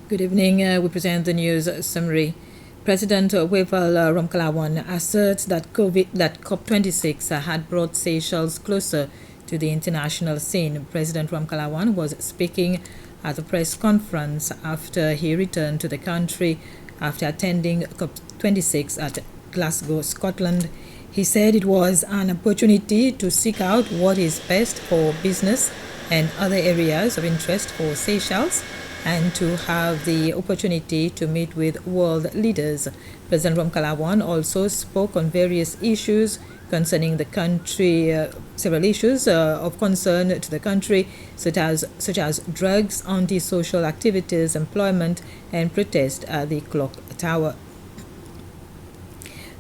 Good evening. We present the news summary. President Wavel Ramkalawan asserts that COP26 had brought Seychelles closer to the international scene. President Ramkalawan was speaking at a press conference after he returned to the country after attending COP26 at Glasgow, Scotland. He said it was an opportunity to seek out what is best for business and other areas of interest for Seychelles, and to have the opportunity to meet with world leaders. President Ramkalawan also spoke on various issues concerning the country, several issues of concern to the country, such as drugs, anti-social activities, employment, and protest at the clock tower.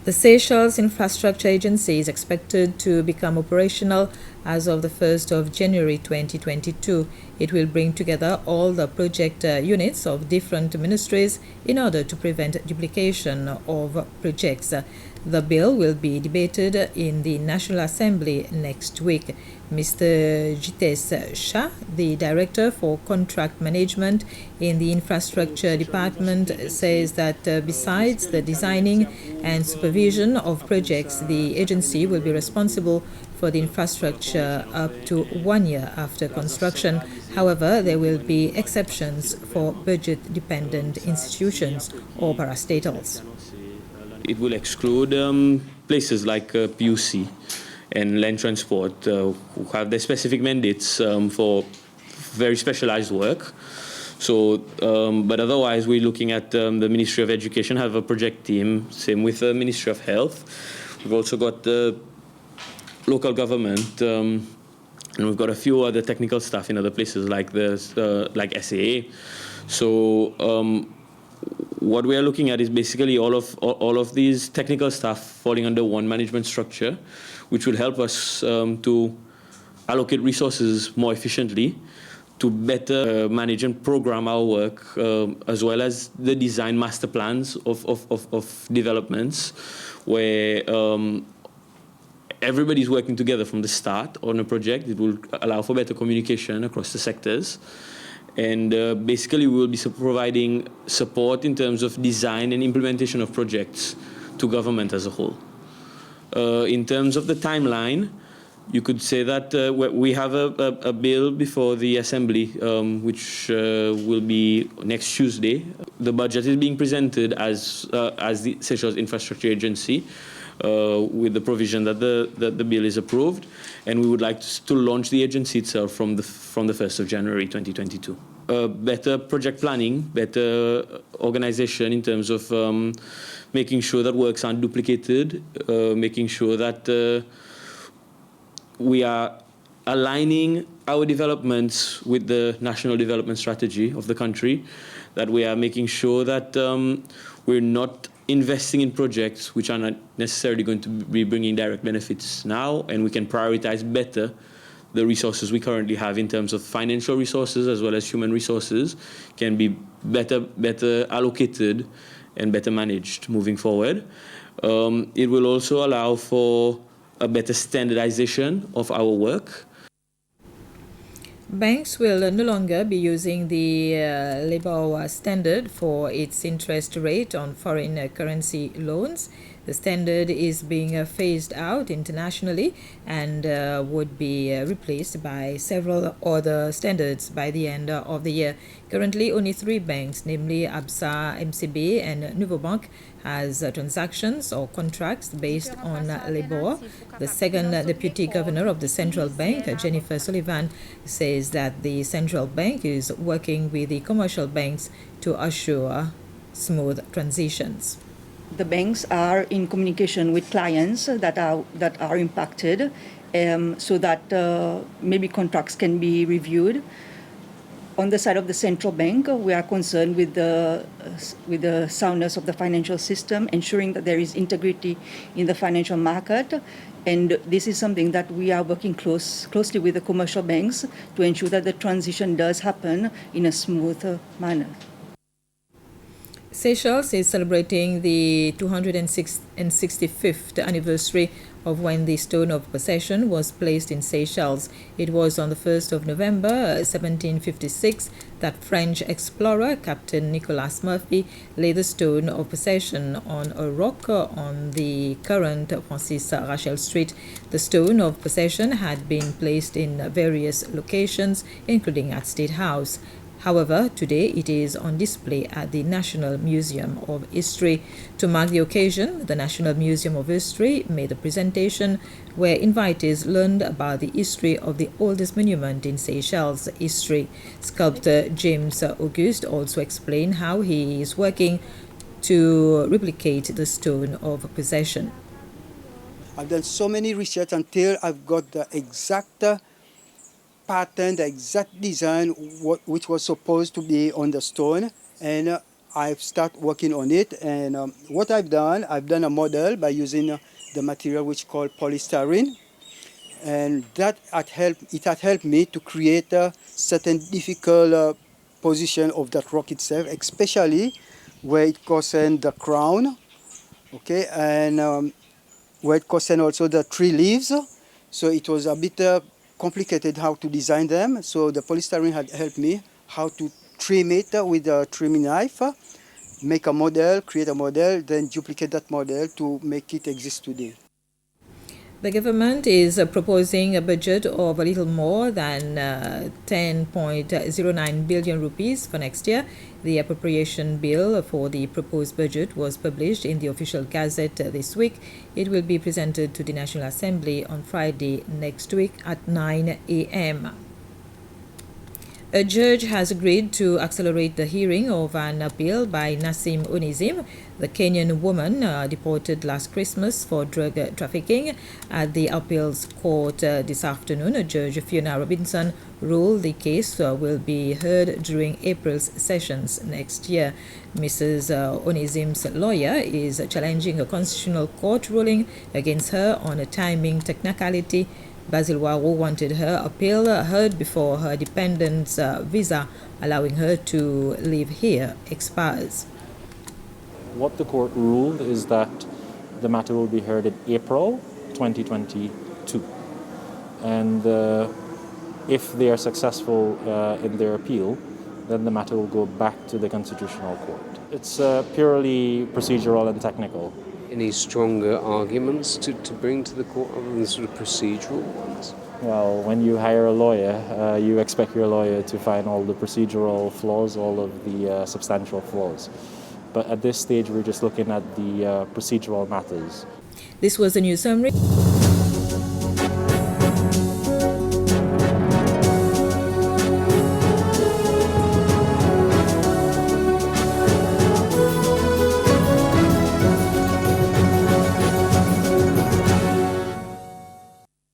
The Seychelles Infrastructure Agency is expected to become operational as of the 1st of January 2022. It will bring together all the project units of different ministries in order to prevent duplication of projects. The bill will be debated in the National Assembly next week. Mr. Jitesh Shah, the Director for Contract Management in the Infrastructure Department, says that besides the designing and supervision of projects, the agency will be responsible for the infrastructure up to 1 year after construction. However, there will be exceptions for budget-dependent institutions or parastatals. It will exclude places like PUC and land transport who have their specific mandates for very specialized work. So, but otherwise, we're looking at the Ministry of Education have a project team, same with the Ministry of Health. We've also got the local government, and we've got a few other technical staff in other places like like SAA. So what we are looking at is basically all of these technical staff falling under one management structure, which will help us to allocate resources more efficiently, to better manage and program our work, as well as the design master plans of developments, where everybody's working together from the start on a project. It will allow for better communication across the sectors. And basically, we will be providing support in terms of design and implementation of projects to government as a whole. In terms of the timeline, you could say that we have a bill before the Assembly, which will be next Tuesday. The budget is being presented as the Seychelles Infrastructure Agency, with the provision that the bill is approved, and we would like to launch the agency itself from the 1st of January 2022. Better project planning, better organization in terms of making sure that works aren't duplicated, making sure that we are aligning our developments with the national development strategy of the country, that we are making sure that we're not investing in projects which are not necessarily going to be bringing direct benefits now, and we can prioritize better the resources we currently have in terms of financial resources as well as human resources can be better allocated and better managed moving forward. It will also allow for a better standardization of our work. Banks will no longer be using the LIBOR standard for its interest rate on foreign currency loans. The standard is being phased out internationally and would be replaced by several other standards by the end of the year. Currently, only 3 banks, namely ABSA, MCB, and Nouveau-Bank, has transactions or contracts based on LIBOR. The second deputy governor of the central bank, Jennifer Sullivan, says that the central bank is working with the commercial banks to assure smooth transitions. The banks are in communication with clients that are impacted, so that maybe contracts can be reviewed. On the side of the central bank, we are concerned with the soundness of the financial system, ensuring that there is integrity in the financial market. And this is something that we are working closely with the commercial banks to ensure that the transition does happen in a smooth manner. Seychelles is celebrating the 265th anniversary of when the stone of possession was placed in Seychelles. It was on the 1st of November 1756 that French explorer Captain Nicolas Murphy laid the stone of possession on a rock on the current Francis Rachel Street. The stone of possession had been placed in various locations, including at State House. However, today it is on display at the National Museum of History. To mark the occasion, the National Museum of History made a presentation where invitees learned about the history of the oldest monument in Seychelles history. Sculptor James Auguste also explained how he is working to replicate the stone of possession. I've done so many research until I've got the exact pattern, the exact design which was supposed to be on the stone, and I've started working on it. And what I've done a model by using the material which called polystyrene, and it had helped me to create a certain difficult position of that rock itself, especially where it concerns the crown, okay, and where it concerns also the tree leaves. So it was a bit complicated how to design them. So the polystyrene had helped me how to trim it with a trimming knife, make a model, create a model, then duplicate that model to make it exist today. The government is proposing a budget of a little more than 10.09 billion rupees for next year. The appropriation bill for the proposed budget was published in the official gazette this week. It will be presented to the National Assembly on Friday next week at 9 a.m. A judge has agreed to accelerate the hearing of an appeal by Nasim Onizim, the Kenyan woman deported last Christmas for drug trafficking. At the appeals court this afternoon, Judge Fiona Robinson ruled the case will be heard during April's sessions next year. Mrs. Onizim's lawyer is challenging a constitutional court ruling against her on a timing technicality. Basil Waru wanted her appeal heard before her dependent's visa allowing her to live here expires. What the court ruled is that the matter will be heard in April 2022. And if they are successful in their appeal, then the matter will go back to the Constitutional Court. It's purely procedural and technical. Any stronger arguments to bring to the court other than sort of procedural ones? Well, when you hire a lawyer, you expect your lawyer to find all the procedural flaws, all of the substantial flaws. But at this stage, we're just looking at the procedural matters. This was the news summary.